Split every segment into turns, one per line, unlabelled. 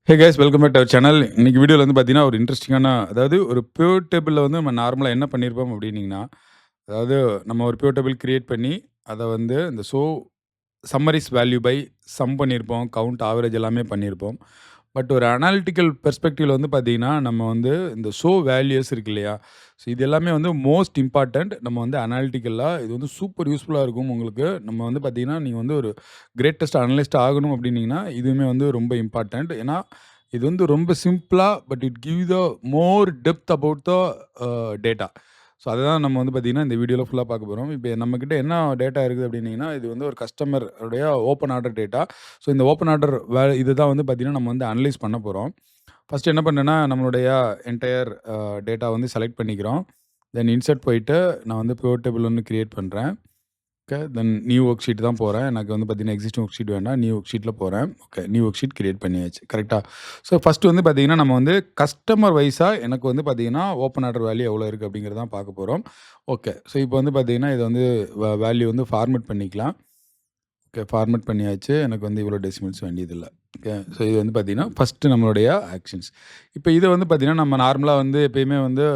Hey guys welcome back to our channel. இன்னைக்கு வீடியோல வந்து பார்த்தீங்கன்னா, ஒரு இன்ட்ரஸ்டிங்கான அதாவது ஒரு பிவோட் டேபிள்ல வந்து நம்ம நார்மலா என்ன பண்ணியிருப்போம் அப்டின்னீங்கன்னா, அதாவது நம்ம ஒரு பிவோட் டேபிள் கிரியேட் பண்ணி, அத வந்து இந்த சம்மரிஸ் வேல்யூ பை சம் பண்ணியிருப்போம். கவுண்ட், ஆவரேஜ் எல்லாமே பண்ணியிருப்போம். பட் ஒரு அனாலிட்டிக்கல் பெர்ஸ்பெக்டிவ்ல வந்து பார்த்தீங்கன்னா, நம்ம வந்து இந்த வேல்யூஸ் இருக்கு இல்லையா? ஸோ இது எல்லாமே வந்து மோஸ்ட் இம்பார்ட்டன்ட். நம்ம வந்து அனாலிட்டிக்கலா இது வந்து சூப்பர் யூஸ்ஃபுல்லா இருக்கும் உங்களுக்கு. நம்ம வந்து பார்த்தீங்கன்னா, நீங்க வந்து ஒரு கிரேட்டஸ்ட் அனலிஸ்ட் ஆகணும் அப்டின்னீங்கன்னா, இதுவுமே வந்து ரொம்ப இம்பார்ட்டன்ட். ஏன்னா, இது வந்து ரொம்ப சிம்பிளா but it give the more depth about the data. So அததான் நம்ம வந்து பார்த்தீங்கன்னா, இந்த வீடியோல ஃபுல்லா பார்க்க போறோம். இப்ப நம்மகிட்ட என்ன டேட்டா இருக்குது அப்டின்னீங்கன்னா, இது வந்து ஒரு கஸ்டமர் உடைய ஓப்பன் ஆர்டர் டேட்டா. ஸோ இந்த ஓப்பன் ஆர்டர் இதுதான் வந்து பார்த்தீங்கன்னா, நம்ம வந்து அனலைஸ் பண்ண போறோம். ஃபர்ஸ்ட் என்ன பண்ணேன்னா, நம்மளுடைய என்டயர் டேட்டா வந்து செலக்ட் பண்ணிக்கிறோம். தென் இன்சர்ட் போயிட்டு, நான் வந்து பிவோட் டேபிள் ஒண்ணு கிரியேட் பண்றேன். ஓகே. தென் நியூ ஒர்க் ஷீட் தான் போறேன். எனக்கு வந்து பார்த்தீங்கன்னா, எக்ஸிஸ்டிங் ஒர்க் ஷீட் வேண்டாம். நியூ ஒர்க் ஷீட்ல போறேன். Okay. New work sheet create பண்ணியாச்சு. கரெக்ட்டா? ஸோ ஃபர்ஸ்ட் வந்து பார்த்தீங்கன்னா, நம்ம வந்து கஸ்டமர் வைஸா எனக்கு வந்து பார்த்தீங்கன்னா, ஓப்பன் ஆர்டர் வேல்யூ எவ்வளோ இருக்கு அப்படிங்கிறத தான் பார்க்க போறோம். ஓகே. ஸோ இப்போ வந்து பார்த்தீங்கன்னா, இத வந்து வேல்யூ வந்து ஃபார்மேட் பண்ணிக்கலாம். ஓகே. ஃபார்மேட் பண்ணியாச்சு. எனக்கு வந்து இவ்வளோ டெசிமல்ஸ் வேண்டியதில்ல. ஓகே. ஸோ இது வந்து பார்த்தீங்கன்னா, ஃபர்ஸ்ட்டு நம்மளுடைய ஆக்ஷன்ஸ். இப்போ இத வந்து பார்த்தீங்கன்னா, நம்ம நார்மலா வந்து எப்பயுமே வந்து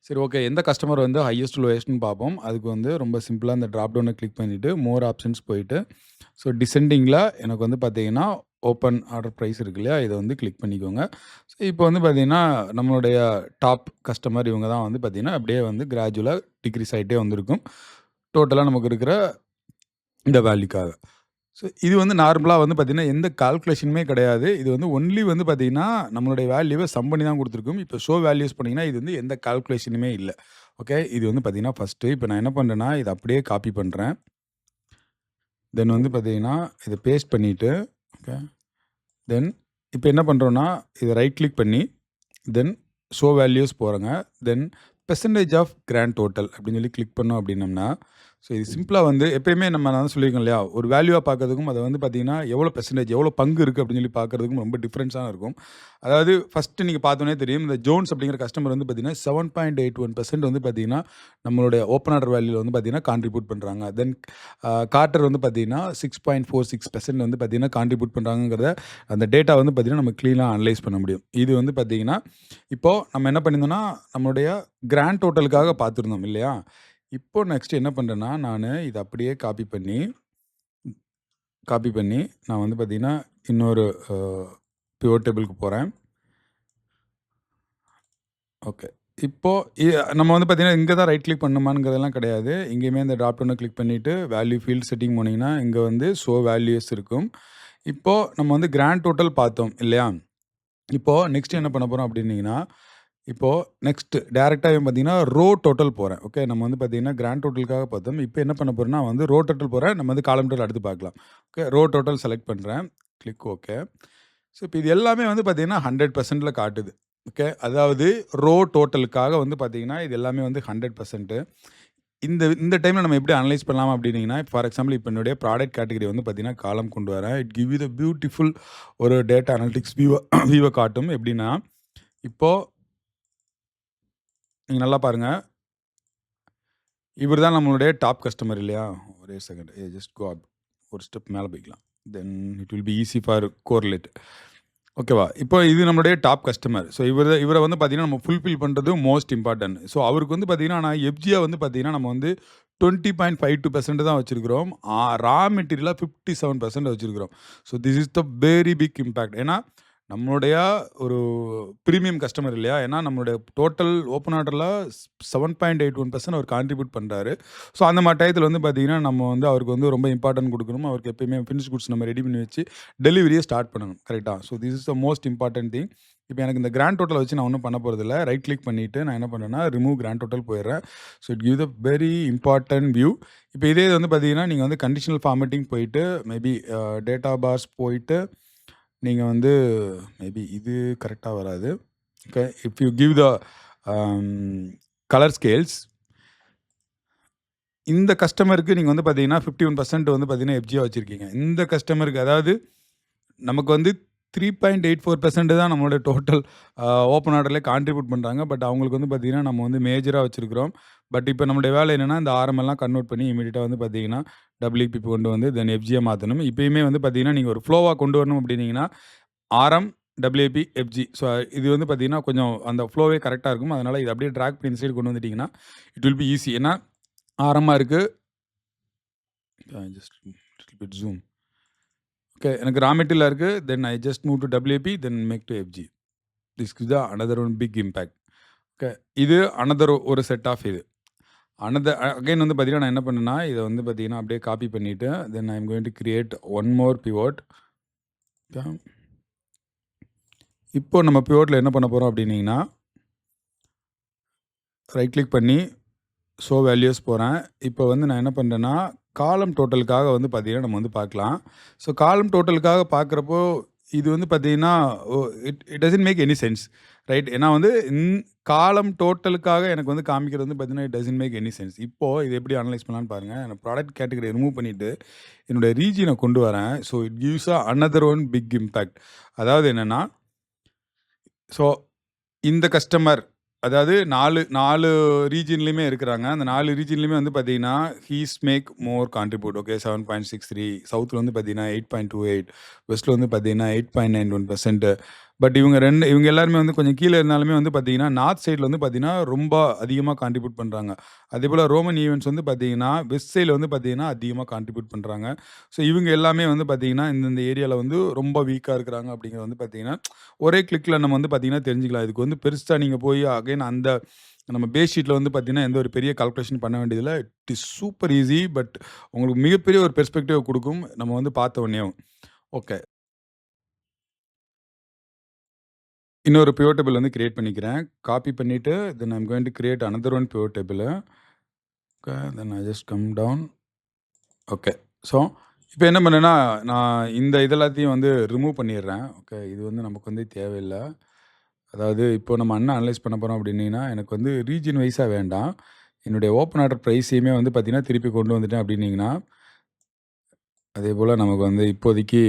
சரி ஓகே. எந்த கஸ்டமர் வந்து ஹையஸ்ட் லோயஸ்ட்ன்னு பார்ப்போம். அதுக்கு வந்து ரொம்ப சிம்பிளா இந்த ட்ராப் டவுன கிளிக் பண்ணிட்டு, மோர் ஆப்ஷன்ஸ் போயிட்டு, ஸோ டிசெண்டிங்ல எனக்கு வந்து பார்த்தீங்கன்னா, ஓப்பன் ஆர்டர் பிரைஸ் இருக்கு இல்லையா? இத வந்து கிளிக் பண்ணிக்கோங்க. ஸோ இப்போ வந்து பார்த்தீங்கன்னா, நம்மளுடைய டாப் கஸ்டமர் இவங்க தான் வந்து பார்த்தீங்கன்னா, அப்படியே வந்து கிராஜுவலா டிக்ரீஸ் ஆயிட்டே வந்திருக்கும். டோட்டலா நமக்கு இருக்கிற இந்த வேல்யூக்காக. ஸோ இது வந்து நார்மலா வந்து பார்த்தீங்கன்னா, எந்த கால்குலேஷனுமே கிடையாது. இது வந்து ஒன்லி வந்து பார்த்தீங்கன்னா, நம்மளுடைய வேல்யூவ சம் பண்ணி தான் குடுத்துருக்கும். இப்போ வேல்யூஸ் பண்ணீங்கன்னா, இது வந்து எந்த கால்குலேஷனுமே இல்ல. ஓகே. இது வந்து பார்த்தீங்கன்னா, ஃபர்ஸ்ட்டு இப்போ நான் என்ன பண்றேன்னா, இத அப்படியே காப்பி பண்றேன். தென் வந்து பார்த்தீங்கன்னா, இத பேஸ்ட் பண்ணிட்டு, ஓகே. தென் இப்ப என்ன பண்றோம்னா, இத ரைட் கிளிக் பண்ணி, தென் வேல்யூஸ் போறேங்க. Then percentage of grand total அப்படின்னு சொல்லி கிளிக் பண்ணோம் அப்படின்னம்னா, ஸோ இது சிம்பிளா வந்து எப்பயுமே நம்ம நான் தான் சொல்லியிருக்கேன் இல்லையா? ஒரு வேல்யூவா பார்க்கறதுக்கும், அத வந்து பார்த்தீங்கன்னா, எவ்வளோ பெர்சன்டேஜ் எவ்வளோ பங்கு இருக்கு அப்படின்னு சொல்லி பார்க்கறதுக்கும் ரொம்ப டிஃபரன்ஸா இருக்கும். அதாவது ஃபர்ஸ்ட்டு நீங்க பார்த்தோனே தெரியும். இந்த ஜோன்ஸ் அப்படிங்கிற கஸ்டமர் வந்து பார்த்தீங்கன்னா, 7.81% வந்து பார்த்தீங்கன்னா, நம்மளுடைய ஓப்பன் ஆர்டர் வேல்யூல வந்து பார்த்தீங்கன்னா, கான்ட்ரிபியூட் பண்றாங்க. தென் கார்ட்டர் வந்து பார்த்தீங்கன்னா, 6.46% வந்து பார்த்தீங்கன்னா, கான்ட்ரிபியூட் பண்றாங்கங்கிறத அந்த டேட்டா வந்து பார்த்தீங்கன்னா, நம்ம கிளீனா அனலைஸ் பண்ண முடியும். இது வந்து பார்த்தீங்கன்னா, இப்போ நம்ம என்ன பண்ணியிருந்தோம்னா, நம்மளுடைய கிராண்ட் டோட்டலுக்காக பார்த்துருந்தோம் இல்லையா? இப்போ நெக்ஸ்ட் என்ன பண்றேன்னா, நானு இத அப்படியே காப்பி பண்ணி நான் வந்து பார்த்தீங்கன்னா, இன்னொரு அ பிவோட் டேபிள்க்கு போறேன். ஓகே. இப்போ நம்ம வந்து பார்த்தீங்கன்னா, இங்க தான் ரைட் கிளிக் பண்ணணுமாங்கிறதெல்லாம் கிடையாது. எங்கேயுமே இந்த ட்ராப் டவுன கிளிக் பண்ணிட்டு, வேல்யூ ஃபீல்ட் செட்டிங் போனீங்கன்னா, இங்க வந்து வேல்யூஸ் இருக்கும். இப்போ நம்ம வந்து கிராண்ட் டோட்டல் பார்த்தோம் இல்லையா? இப்போ நெக்ஸ்ட் என்ன பண்ண போறோம் அப்படின்னீங்கன்னா, இப்போ நெக்ஸ்ட் டைரக்ட்டாவே பார்த்தீங்கன்னா, டோட்டல் போறேன். ஓகே. நம்ம வந்து பார்த்தீங்கன்னா, கிராண்ட் டோட்டலுக்காக பார்த்தோம். இப்போ என்ன பண்ண போறேன்னா வந்து டோட்டல் போறேன். நம்ம வந்து காலம் டோட்டல் அடுத்து பார்க்கலாம். ஓகே. டோட்டல் செலக்ட் பண்றேன். Click okay. ஸோ இப்போ இது எல்லாமே வந்து பார்த்தீங்கன்னா, 100%ல காட்டுது. ஓகே. அதாவது டோட்டலுக்காக வந்து பார்த்தீங்கன்னா, இது எல்லாமே வந்து 100%. இந்த இந்த டைம்ல நம்ம எப்படி அனலைஸ் பண்ணலாம் அப்படின்னீங்கன்னா, ஃபார் எக்ஸாம்பிள் இப்போ என்னுடைய ப்ராடக்ட் கேட்டகரி வந்து பார்த்தீங்கன்னா, காலம் கொண்டு வரேன். It give you the beautiful ஒரு டேட்டா அனலிட்டிக்ஸ் வியூவ காட்டும். எப்படின்னா, இப்போ நீங்க நல்லா பாருங்க. இவரு தான் நம்மளுடைய டாப் கஸ்டமர் இல்லையா? ஒரே செகண்ட். ஜஸ்ட் கோ அப். ஒரு ஸ்டெப் மேல போய்க்கலாம். Then it will be easy for correlate. ஓகேவா? இப்போ இது நம்மளுடைய டாப் கஸ்டமர். ஸோ இவர வந்து பார்த்தீங்கன்னா, நம்ம ஃபுல்ஃபில் பண்றது மோஸ்ட் இம்பார்ட்டன்ட். ஸோ அவருக்கு வந்து பார்த்தீங்கன்னா, நான் எஃப்ஜியா வந்து பார்த்தீங்கன்னா, நம்ம வந்து 20.52% தான் வச்சிருக்கிறோம். ரா மெட்டீரியலா 57% வச்சிருக்கிறோம். So this is the very big impact. ஏன்னா, நம்மளுடைய ஒரு பிரீமியம் கஸ்டமர் இல்லையா? ஏன்னா, நம்மளுடைய டோட்டல் ஓப்பன் ஆர்டர்ல 7.81% அவர் கான்ட்ரிபியூட் பண்றாரு. ஸோ அந்த மாரி டயத்துல வந்து பார்த்தீங்கன்னா, நம்ம வந்து அவருக்கு வந்து ரொம்ப இம்பார்ட்டன்ட் குடுக்கணும். அவருக்கு எப்பயுமே ஃபினிஷ் குட்ஸ் நம்ம ரெடி பண்ணி வச்சு டெலிவரிய ஸ்டார்ட் பண்ணணும். கரெக்ட்டா? So this is the most important thing. இப்ப எனக்கு இந்த கிராண்ட் டோட்டல வச்சு நான் ஒண்ணும் பண்ண போறதில்ல. ரைட் கிளிக் பண்ணிட்டு நான் என்ன பண்றேன்னா, ரிமூவ் கிராண்ட் டோட்டல் போயிடுறேன். So it give the very important view. இப்ப இதே இது வந்து பார்த்தீங்கன்னா, நீங்க வந்து கண்டிஷனல் ஃபார்மேட்டிங் போயிட்டு, மேபி டேட்டா பார்ஸ் போயிட்டு, நீங்க வந்து மேபி இது கரெக்ட்டா வராது. Okay. If you give the um colour scales இந்த கஸ்டமருக்கு நீங்க வந்து பார்த்தீங்கன்னா, 51% வந்து பார்த்தீங்கன்னா, எஃப்ஜியா வச்சிருக்கீங்க. இந்த கஸ்டமருக்கு அதாவது நமக்கு வந்து 3.84% தான் நம்மளோட டோட்டல் ஓப்பன் ஆர்டர்லயே கான்ட்ரிபியூட் பண்றாங்க. பட் அவங்களுக்கு வந்து பார்த்தீங்கன்னா, நம்ம வந்து மேஜரா வச்சிருக்கிறோம். பட் இப்ப நம்முடைய வேலை என்னன்னா, இந்த ஆர்எம் எல்லாம் கன்வெர்ட் பண்ணி இம்மீடியட்டா வந்து பார்த்தீங்கன்னா, டபிள்யூபிபி கொண்டு வந்து தென் எஃப்ஜியா மாத்தணும். இப்பயுமே வந்து பார்த்தீங்கன்னா, நீங்க ஒரு ஃப்ளோவா கொண்டு வரணும் அப்படின்னீங்கன்னா, ஆர்எம் WAP FG. ஸோ இது வந்து பார்த்தீங்கன்னா கொஞ்சம் அந்த ஃப்ளோவே கரெக்டாக இருக்கும். அதனால் இது அப்படியே ட்ராக் பண்ணி இந்த சைடு கொண்டு வந்துட்டிங்கன்னா இட் வில் பி ஈஸி. ஏன்னா ஆரமாக இருக்குது. Just little bit zoom. Okay, எனக்கு ரா மெட்டீரியலாக இருக்குது. Then I just move to WAP then make to FG. This is the another one big impact. Okay, இது அனதர் ஒரு செட் ஆஃப் இது. Again வந்து பார்த்தீங்கன்னா நான் என்ன பண்ணேன்னா இதை வந்து பார்த்தீங்கன்னா அப்படியே காப்பி பண்ணிவிட்டு then I am going to create one more pivot. இப்போ நம்ம பிவோட்டில் என்ன பண்ண போகிறோம் அப்படின்னீங்கன்னா ரைட் கிளிக் பண்ணி ஷோ வேல்யூஸ் போகிறேன். இப்போ வந்து நான் என்ன பண்ணுறேன்னா காலம் டோட்டலுக்காக வந்து பார்த்தீங்கன்னா நம்ம வந்து பார்க்கலாம். ஸோ காலம் டோட்டலுக்காக பார்க்குறப்போ இது வந்து பார்த்தீங்கன்னா it doesn't make any sense, right? ஏன்னா வந்து காலம் டோட்டலுக்காக எனக்கு வந்து காமிக்கிறது வந்து பார்த்தீங்கன்னா it doesn't make any sense. இப்போது இது எப்படி அனலைஸ் பண்ணலான்னு பாருங்கள். நான் ப்ராடக்ட் கேட்டகரி ரிமூவ் பண்ணிவிட்டு என்னுடைய ரீஜியனை கொண்டு வரேன். So it gives another one big impact. அதாவது என்னென்னா ஸோ இந்த கஸ்டமர் அதாவது 4 ரீஜியன்லேயுமே இருக்கிறாங்க. அந்த 4 ரீஜியன்லேயுமே வந்து பார்த்தீங்கன்னா he's make more contribute. Okay, 7.63. சவுத்தில் வந்து பார்த்தீங்கன்னா 8.28. வெஸ்ட்டில் வந்து பார்த்தீங்கன்னா 8.91%. பட் இவங்க எல்லாருமே வந்து கொஞ்சம் கீழே இருந்தாலுமே வந்து பார்த்தீங்கன்னா நார்த் சைடில் வந்து பார்த்தீங்கன்னா ரொம்ப அதிகமாக கான்ட்ரிபியூட் பண்ணுறாங்க. அதே போல் ரோமன் ஈவெண்ட்ஸ் வந்து பார்த்தீங்கன்னா வெஸ்ட் சைடில் வந்து பார்த்தீங்கன்னா அதிகமாக கான்ட்ரிபியூட் பண்ணுறாங்க. ஸோ இவங்க எல்லாமே வந்து பார்த்தீங்கன்னா இந்த ஏரியாவில் வந்து ரொம்ப வீக்காக இருக்கிறாங்க அப்படிங்கிறது வந்து பார்த்தீங்கன்னா ஒரே கிளிக்கில் நம்ம வந்து பார்த்தீங்கன்னா தெரிஞ்சுக்கலாம். இதுக்கு வந்து பெருசாக நீங்கள் போய் அகைன் அந்த நம்ம பேஸ் ஷீட்டில் வந்து பார்த்தீங்கன்னா எந்த ஒரு பெரிய கால்குலேஷன் பண்ண வேண்டியதில்லை. It is super easy. But உங்களுக்கு மிகப்பெரிய ஒரு பெர்ஸ்பெக்டிவ் கொடுக்கும் நம்ம வந்து பார்த்த உடனே. ஓகே, இன்னொரு பிவோட் டேபிள் வந்து கிரியேட் பண்ணிக்கிறேன். காப்பி பண்ணிவிட்டு then I'm going to create another one pivot table. Okay, then I just come down. Okay, so இப்போ என்ன பண்ணேன்னா நான் இந்த இதெல்லாத்தையும் வந்து ரிமூவ் பண்ணிடுறேன். ஓகே, இது வந்து நமக்கு வந்து தேவையில்லை. அதாவது இப்போ நம்ம என்ன அனலைஸ் பண்ண போகிறோம் அப்படின்னீங்கன்னா எனக்கு வந்து ரீஜன் வைஸாக வேண்டாம். என்னுடைய ஓப்பன் ஆர்டர் ப்ரைஸையுமே வந்து பார்த்தீங்கன்னா திருப்பி கொண்டு வந்துட்டேன் அப்படின்னீங்கன்னா அதே போல் நமக்கு வந்து இப்போதைக்கு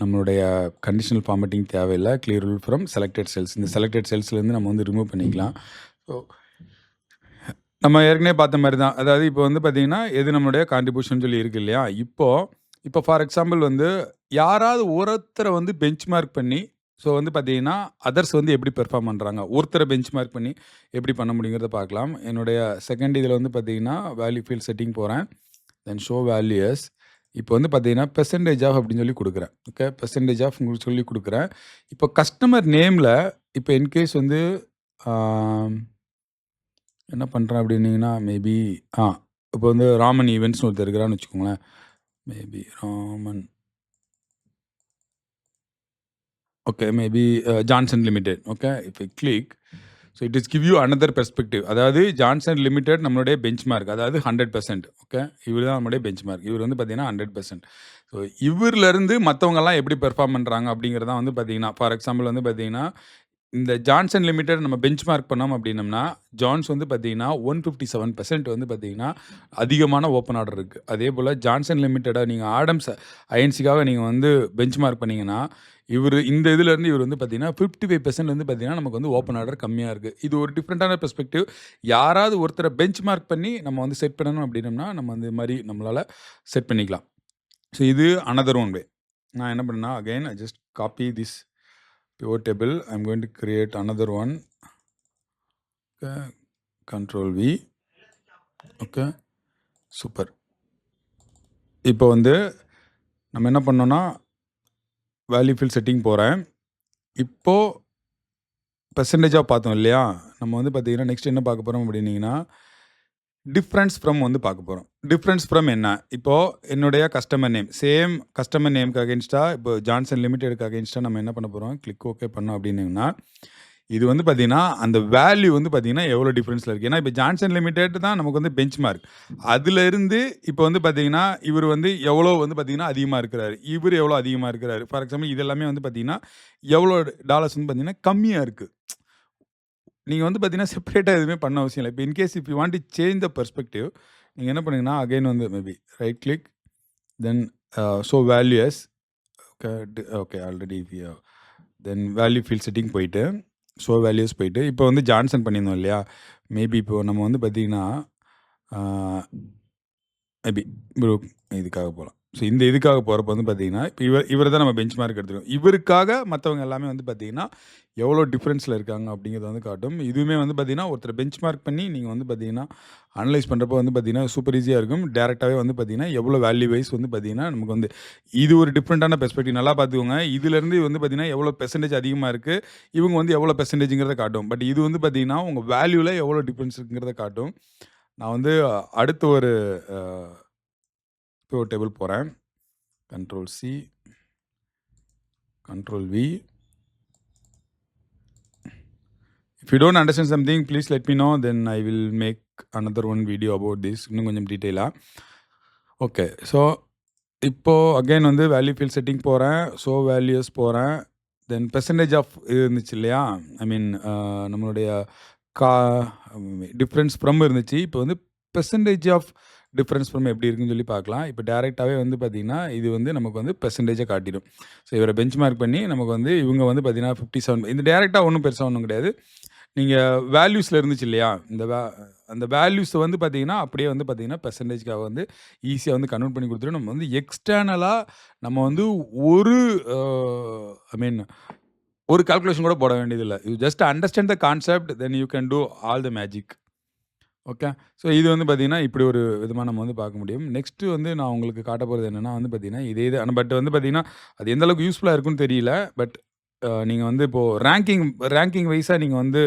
நம்மளுடைய கண்டிஷனல் ஃபார்மேட்டிங் தேவையில்லை. Clear rule from selected cells. இந்த செலக்டட் செல்ஸ்லேருந்து நம்ம வந்து ரிமூவ் பண்ணிக்கலாம். ஸோ நம்ம ஏற்கனவே பார்த்த மாதிரி தான். அதாவது இப்போ வந்து பார்த்தீங்கன்னா எது நம்மளுடைய கான்ட்ரிபியூஷன் சொல்லி இருக்கு இல்லையா? இப்போ ஃபார் எக்ஸாம்பிள் வந்து யாராவது ஒருத்தரை வந்து பெஞ்ச் மார்க் பண்ணி ஸோ வந்து பார்த்தீங்கன்னா அதர்ஸ் வந்து எப்படி பெர்ஃபார்ம் பண்ணுறாங்க, ஒருத்தரை பெஞ்ச் மார்க் பண்ணி எப்படி பண்ண முடியுங்கிறத பார்க்கலாம். என்னுடைய செகண்ட் இதில் வந்து பார்த்தீங்கன்னா வேல்யூ ஃபீல்ட் செட்டிங் போகிறேன். தென் ஷோ வேல்யூஸ். இப்போ வந்து பார்த்தீங்கன்னா பெர்சன்டேஜ் ஆஃப் அப்படின்னு சொல்லி கொடுக்குறேன். ஓகே, பெர்சன்டேஜ் ஆஃப் உங்களுக்கு சொல்லி கொடுக்குறேன். இப்போ கஸ்டமர் நேமில் இப்போ இன்கேஸ் வந்து என்ன பண்ணுறேன் அப்படின்னீங்கன்னா மேபி இப்போ வந்து ராமன் ஈவெண்ட்ஸ்னு ஒருத்தர் இருக்கிறான்னு வச்சுக்கோங்களேன். Maybe Raman, okay, maybe Johnson limited. Okay, இப்போ click so it is give you another perspective. அதாவது ஜான்சன் லிமிடெட் நம்மளுடைய பெஞ்ச் மார்க், அதாவது 100%. ஓகே, இவர் தான் நம்மளுடைய பெஞ்ச் மார்க். இவர் வந்து பார்த்தீங்கன்னா 100%. ஸோ இவர்லேருந்து மற்றவங்கெல்லாம் எப்படி பெர்ஃபார்ம் பண்ணுறாங்க அப்படிங்கிறதான் வந்து பார்த்தீங்கன்னா ஃபார் எக்ஸாம்பிள் வந்து பார்த்தீங்கன்னா இந்த ஜான்சன் லிமிடெட் நம்ம பெஞ்ச் மார்க் பண்ணோம் அப்படின்னம்னா ஜான்ஸ் வந்து பார்த்தீங்கன்னா 157% வந்து பார்த்தீங்கன்னா அதிகமான ஓப்பன் ஆர்டர் இருக்குது. அதே போல் ஜான்சன் லிமிட்டடாக நீங்கள் ஆடம்ஸ் ஐஎன்சிக்காக நீங்கள் வந்து பெஞ்ச் மார்க் பண்ணிங்கன்னா இந்த இதுலேருந்து இவர் வந்து பார்த்தீங்கன்னா 55% வந்து பார்த்தீங்கன்னா நமக்கு வந்து ஓப்பன் ஆர்டர் கம்மியாக இருக்குது. இது ஒரு டிஃப்ரெண்ட்டான பெர்ஸ்பெக்டிவ். யாராவது ஒருத்தரை பெஞ்ச் மார்க் பண்ணி நம்ம வந்து செட் பண்ணணும் அப்படின்னம்னா நம்ம வந்து மாதிரி நம்மளால் செட் பண்ணிக்கலாம். ஸோ இது அனதர் ஒன் வே. நான் என்ன பண்ணேன்னா again I just copy this pivot table. I'm going to create another one. Okay, Control V. Okay, super. இப்போ வந்து நம்ம என்ன பண்ணோம்னா வேல்யூ ஃபீல்ட் செட்டிங் போகிறேன். இப்போது பெர்சன்டேஜாக பார்த்தோம் இல்லையா? நம்ம வந்து பார்த்தீங்கன்னா நெக்ஸ்ட் என்ன பார்க்க போகிறோம் அப்படின்னீங்கன்னா டிஃப்ரென்ஸ் ஃப்ரம் வந்து பார்க்க போகிறோம். டிஃப்ரென்ஸ் ஃப்ரம் என்ன? இப்போது என்னுடைய கஸ்டமர் நேம் சேம் கஸ்டமர் நேமுக்கு அகேன்ஸ்டாக இப்போ ஜான்சன் லிமிடெடுக்கு அகேன்ஸ்டாக நம்ம என்ன பண்ண போகிறோம்? கிளிக் ஓகே பண்ணோம் அப்படின்னீங்கன்னா இது வந்து பார்த்தீங்கன்னா அந்த வேல்யூ வந்து பார்த்தீங்கன்னா எவ்வளோ டிஃப்ரென்ஸில் இருக்குது. ஏன்னா இப்போ ஜான்சன் லிமிடெட் தான் நமக்கு வந்து பெஞ்ச் மார்க். அதிலிருந்து இப்போ வந்து பார்த்தீங்கன்னா இவர் வந்து எவ்வளோ வந்து பார்த்தீங்கன்னா அதிகமாக இருக்கிறாரு, இவர் எவ்வளோ அதிகமாக இருக்கிறாரு. ஃபார் எக்ஸாம்பிள் இது எல்லாமே வந்து பார்த்தீங்கன்னா எவ்வளோ டாலர்ஸ் வந்து பார்த்தீங்கன்னா கம்மியாக இருக்குது. நீங்கள் வந்து பார்த்தீங்கன்னா செப்பரேட்டாக எதுவுமே பண்ண அவசியம் இல்லை. இப்போ in case if you want to change the perspective நீங்கள் என்ன பண்ணுங்கன்னா அகைன் வந்து maybe right click then show values. Okay already then value field setting போயிட்டு ஷோ வேல்யூஸ் போயிட்டு இப்போ வந்து ஜான்சன் பண்ணியிருந்தோம் இல்லையா? மேபி இப்போது நம்ம வந்து பார்த்திங்கன்னா மேபி இதுக்காக போகலாம். ஸோ இந்த இதுக்காக போகிறப்ப வந்து பார்த்தீங்கன்னா, இப்போ இவரை தான் நம்ம பெஞ்ச் மார்க் எடுத்துருக்கோம். இவருக்காக மற்றவங்க எல்லாமே வந்து பார்த்தீங்கன்னா, எவ்வளோ டிஃப்ரென்ஸில் இருக்காங்க அப்படிங்கிறத வந்து காட்டும். இதுவுமே வந்து பார்த்தீங்கன்னா, ஒருத்தர் பெஞ்ச் மார்க் பண்ணி நீங்கள் வந்து பார்த்தீங்கன்னா, அனலைஸ் பண்ணுறப்போ வந்து பார்த்தீங்கன்னா, சூப்பர் ஈஸியாக இருக்கும். டேரெக்டாகவே வந்து பார்த்தீங்கன்னா, எவ்வளோ வேல்யூ வைஸ் வந்து பார்த்தீங்கன்னா, நமக்கு வந்து இது ஒரு டிஃப்ரெண்ட்டான பெர்ஸ்பெக்டிவ். நல்லா பார்த்துக்கோங்க. இதுலேருந்து வந்து பார்த்தீங்கன்னா, எவ்வளோ பெர்சன்டேஜ் அதிகமாக இருக்குது, இவங்க வந்து எவ்வளோ பெர்சன்டேஜ்ங்கிறத காட்டும். பட் இது வந்து பார்த்தீங்கன்னா, உங்கள் வேல்யூவில் எவ்வளோ டிஃப்ரென்ஸ் இருக்குங்கிறத காட்டும். நான் வந்து அடுத்த ஒரு பிவோட் டேபிள் போகிறேன். Control C, Control V. If you don't understand something, please let me know. Then I will make another one video about this. இன்னும் கொஞ்சம் டீட்டெயிலாக. ஓகே. ஸோ இப்போ அகைன் வந்து வேல்யூ ஃபீல்ட் செட்டிங் போகிறேன். ஸோ வேல்யூஸ் போகிறேன். தென் percentage of இது இருந்துச்சு இல்லையா? ஐ மீன் நம்மளுடைய கா டிஃப்ரென்ஸ் ஃப்ரம் இருந்துச்சு. இப்போ வந்து பெர்சன்டேஜ் ஆஃப் டிஃப்ரென்ஸ் ஃப்ரம் எப்படி இருக்குன்னு சொல்லி பார்க்கலாம். இப்போ டேரெக்டாகவே வந்து பார்த்தீங்கன்னா, இது வந்து நமக்கு வந்து பெர்சன்டேஜை காட்டிடும். ஸோ இவரை பெஞ்ச் மார்க் பண்ணி நமக்கு வந்து இவங்க வந்து பார்த்தீங்கன்னா 57 இந்த டேரெக்டாக ஒன்றும் பெருசாக ஒன்றும் கிடையாது. நீங்கள் வேல்யூஸில் இருந்துச்சு இல்லையா? அந்த வேல்யூஸை வந்து பார்த்தீங்கன்னா, அப்படியே வந்து பார்த்தீங்கன்னா பெர்சன்டேஜ்க்காக வந்து ஈஸியாக வந்து கன்வெர்ட் பண்ணி கொடுத்துரும். நம்ம வந்து எக்ஸ்டர்னலாக நம்ம வந்து ஒரு ஐ மீன் ஒரு கால்குலேஷன் கூட போட வேண்டியதில்லை. You just understand the concept, then you can do all the magic. Okay. So இது வந்து பார்த்தீங்கன்னா, இப்படி ஒரு விதமாக நம்ம வந்து பார்க்க முடியும். நெக்ஸ்ட்டு வந்து நான் உங்களுக்கு காட்ட போகிறது என்னென்னா வந்து பார்த்தீங்கன்னா, இதே இது பட் வந்து பார்த்தீங்கன்னா, அது எந்த அளவுக்கு யூஸ்ஃபுல்லாக இருக்குன்னு தெரியல. பட் நீங்கள் வந்து இப்போது ரேங்கிங் வைஸாக நீங்கள் வந்து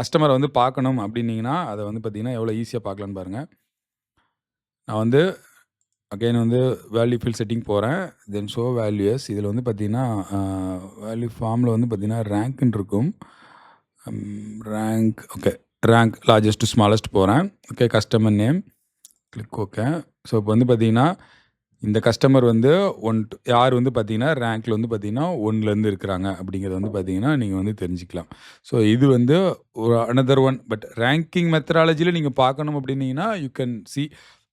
கஸ்டமரை வந்து பார்க்கணும் அப்படின்னீங்கன்னா, அதை வந்து பார்த்தீங்கன்னா, எவ்வளோ ஈஸியாக பார்க்கலான்னு பாருங்கள். நான் வந்து அகைன் வந்து வேல்யூ ஃபீல்ட் செட்டிங் போகிறேன். தென் ஷோ வேல்யூஸ் இதில் வந்து பார்த்தீங்கன்னா, வேல்யூ ஃபார்மில் வந்து பார்த்தீங்கன்னா ரேங்க்ன்னு இருக்கும். Rank okay. Rank largest to smallest போகிறேன். Okay. Customer name click okay. So இப்போ வந்து பார்த்தீங்கன்னா, இந்த கஸ்டமர் வந்து யார் வந்து பார்த்தீங்கன்னா ரேங்க்கில் வந்து பார்த்தீங்கன்னா 1லேருந்து இருக்கிறாங்க அப்படிங்கிறத வந்து பார்த்தீங்கன்னா, நீங்கள் வந்து தெரிஞ்சுக்கலாம். ஸோ இது வந்து ஒரு அனதர் ஒன். பட் ரேங்கிங் மெத்தடாலஜியில் நீங்கள் பார்க்கணும் அப்படின்னீங்கன்னா, யூ கேன் சி.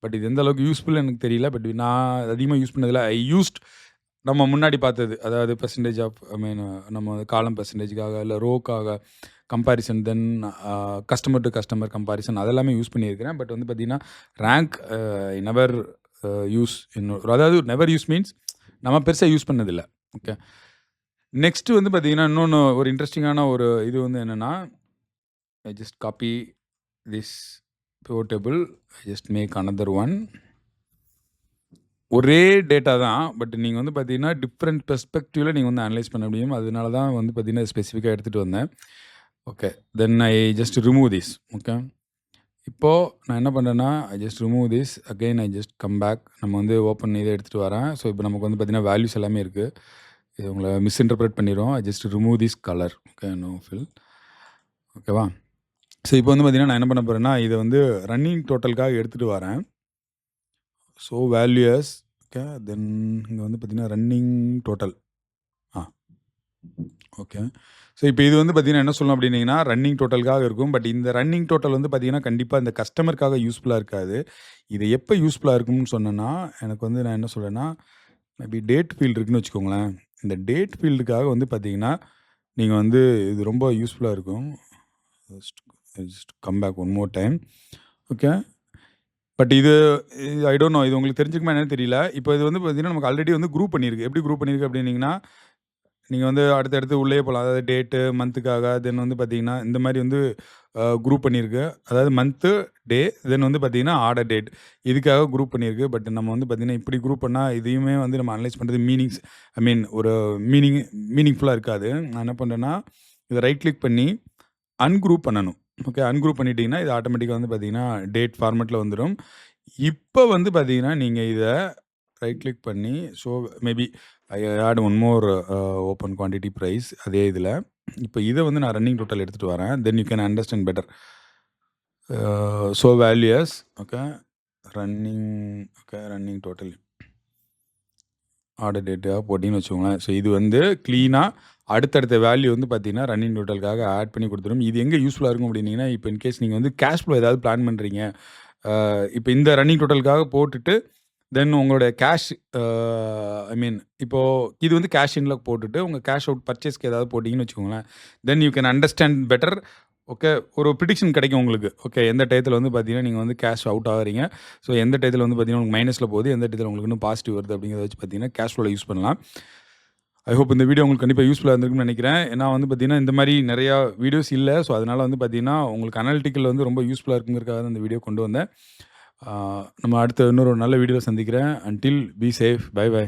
பட் இது எந்த அளவுக்கு யூஸ்ஃபுல் எனக்கு தெரியல. பட் நான் அதிகமாக யூஸ் பண்ணதில்ல. ஐ யூஸ்ட் நம்ம முன்னாடி பார்த்தது. அதாவது பெர்சன்டேஜ் ஆஃப் ஐ மீன் நம்ம காலம் பெர்சன்டேஜுக்காக இல்லை ரோக்காக comparison, then customer to customer comparison அதெல்லாமே யூஸ் பண்ணியிருக்கிறேன். பட் வந்து பார்த்தீங்கன்னா, ரேங்க் நெவர் யூஸ் அதாவது நெவர் யூஸ் மீன்ஸ் நம்ம பெருசாக யூஸ் பண்ணதில்லை. ஓகே. நெக்ஸ்ட்டு வந்து பார்த்தீங்கன்னா, இன்னொன்று ஒரு இன்ட்ரெஸ்டிங்கான ஒரு இது வந்து என்னென்னா, I just copy this pivot table, I just make another one. ஒரே டேட்டா தான். பட் நீங்கள் வந்து பார்த்தீங்கன்னா, டிஃப்ரெண்ட் பெர்ஸ்பெக்டிவில் நீங்கள் வந்து அனலைஸ் பண்ண முடியும். அதனால தான் வந்து பார்த்தீங்கன்னா, ஸ்பெசிஃபிக்காக எடுத்துகிட்டு வந்தேன். Okay. Then I just remove this. Okay. இப்போது நான் என்ன பண்ணுறேன்னா, I just remove this. Again I just come back. நம்ம வந்து ஓப்பன் இதை எடுத்துகிட்டு வரேன். ஸோ இப்போ நமக்கு வந்து பார்த்தீங்கன்னா, வேல்யூஸ் எல்லாமே இருக்குது. இது உங்களை மிஸ்இன்டர்பிரேட் பண்ணிடும். I just remove this colour. Okay. No fill. ஓகேவா? ஸோ இப்போ வந்து பார்த்தீங்கன்னா, நான் என்ன பண்ண போகிறேன்னா, இதை வந்து ரன்னிங் டோட்டலுக்காக எடுத்துகிட்டு வரேன். So values okay. தென் இங்கே வந்து பார்த்தீங்கன்னா, ரன்னிங் டோட்டல். ஓகே. ஸோ இப்போ இது வந்து பார்த்தீங்கன்னா, என்ன சொல்லணும் அப்படின்னீங்கன்னா, ரன்னிங் டோட்டலுக்காக இருக்கும். பட் இந்த ரன்னிங் டோட்டல் வந்து பார்த்தீங்கன்னா, கண்டிப்பாக இந்த கஸ்டமருக்காக யூஸ்ஃபுல்லாக இருக்காது. இது எப்போ யூஸ்ஃபுல்லாக இருக்கும்னு சொன்னேன்னா, எனக்கு வந்து நான் என்ன சொல்கிறேன்னா, மேபி டேட் ஃபீல்டு இருக்குன்னு வச்சுக்கோங்களேன். இந்த டேட் ஃபீல்டுக்காக வந்து பார்த்தீங்கன்னா, நீங்கள் வந்து இது ரொம்ப யூஸ்ஃபுல்லாக இருக்கும். Just come back one more time. Okay. But இது ஐ டோன்ட் நோ. இது உங்களுக்கு தெரிஞ்சுக்குமா என்னன்னு தெரியல. இப்போ இது வந்து பார்த்தீங்கன்னா, நமக்கு ஆல்ரெடி வந்து குரூப் பண்ணியிருக்கு. எப்படி குரூப் பண்ணியிருக்கு அப்படின்னீங்கன்னா, நீங்கள் வந்து அடுத்தடுத்து உள்ளே போகலாம். அதாவது டேட்டு, மந்த்துக்காக, தென் வந்து பார்த்தீங்கன்னா, இந்த மாதிரி வந்து குரூப் பண்ணியிருக்கு. அதாவது மந்த்து, டே, தென் வந்து பார்த்தீங்கன்னா ஆர்டர் டேட். இதுக்காக குரூப் பண்ணியிருக்கு. பட் நம்ம வந்து பார்த்தீங்கன்னா, இப்படி குரூப் பண்ணால் இதையுமே வந்து நம்ம அனலைஸ் பண்ணுறது ஐ மீன் ஒரு மீனிங்ஃபுல்லாக இருக்காது. நான் என்ன பண்ணுறேன்னா, இதை ரைட் கிளிக் பண்ணி அன்குரூப் பண்ணணும். ஓகே. அன்குரூப் பண்ணிட்டீங்கன்னா, இது ஆட்டோமேட்டிக்காக வந்து பார்த்தீங்கன்னா, டேட் ஃபார்மேட்டில் வந்துடும். இப்போ வந்து பார்த்தீங்கன்னா, நீங்கள் இதை ரைட் கிளிக் பண்ணி so maybe I add one more open quantity price அதே இதில். இப்போ இதை வந்து நான் ரன்னிங் டோட்டல் எடுத்துகிட்டு வரேன். Then you can understand better. So values okay. Running total order டேட்டாக போட்டிங்கன்னு வச்சுக்கோங்களேன். ஸோ இது வந்து க்ளீனாக அடுத்தடுத்த வேல்யூ வந்து பார்த்தீங்கன்னா, ரன்னிங் டோட்டலுக்காக ஆட் பண்ணி கொடுத்துரும். இது எங்கே யூஸ்ஃபுல்லாக இருக்கும் அப்படின்னீங்கன்னா, இப்போ இன்கேஸ் நீங்கள் வந்து கேஷ் ஃப்ளோ ஏதாவது பிளான் பண்ணுறீங்க. இப்போ இந்த ரன்னிங் டோட்டலுக்காக போட்டுட்டு தென் உங்களுடைய கேஷ் ஐ மீன் இப்போது இது வந்து கேஷ் இன்ல போட்டுட்டு உங்கள் கேஷ் அவுட் பர்ச்சேஸ்க்கு ஏதாவது போட்டிங்கன்னு வச்சுக்கோங்களேன். தென் you can understand better okay. ஒரு ப்ரிடிக்ஷன் கிடைக்கும் உங்களுக்கு. ஓகே எந்த டயத்துல வந்து பார்த்தீங்கன்னா, நீங்க வந்து கேஷ் அவுட் ஆகுறீங்க. ஸோ எந்த டயத்துல வந்து பார்த்தீங்கன்னா, உங்களுக்கு மைனஸ்ல போகுது, எந்த டயத்துல உங்களுக்கு இன்னும் பாசிட்டிவ் வருது அப்படிங்கிறத வச்சு பார்த்தீங்கன்னா, கேஷ் ஃப்ளோல யூஸ் பண்ணலாம். ஐ ஹோப் இந்த வீடியோ உங்களுக்கு கண்டிப்பா யூஸ்ஃபுல்லா இருந்திருக்கும்னு நெனைக்கிறேன். ஏன்னா வந்து பார்த்தீங்கன்னா, இந்த மாரி நெறையா வீடியோஸ் இல்ல. ஸோ அதனால வந்து பார்த்தீங்கன்னா, உங்களுக்கு அனலிட்டிக்கல் வந்து ரொம்ப யூஸ்ஃபுல்லா இருக்குங்கிறதுக்காக தான் இந்த வீடியோ கொண்டு வந்தேன். நம்ம அடுத்த இன்னொரு நல்ல வீடியோல சந்திக்கிறேன். Until be safe. Bye by.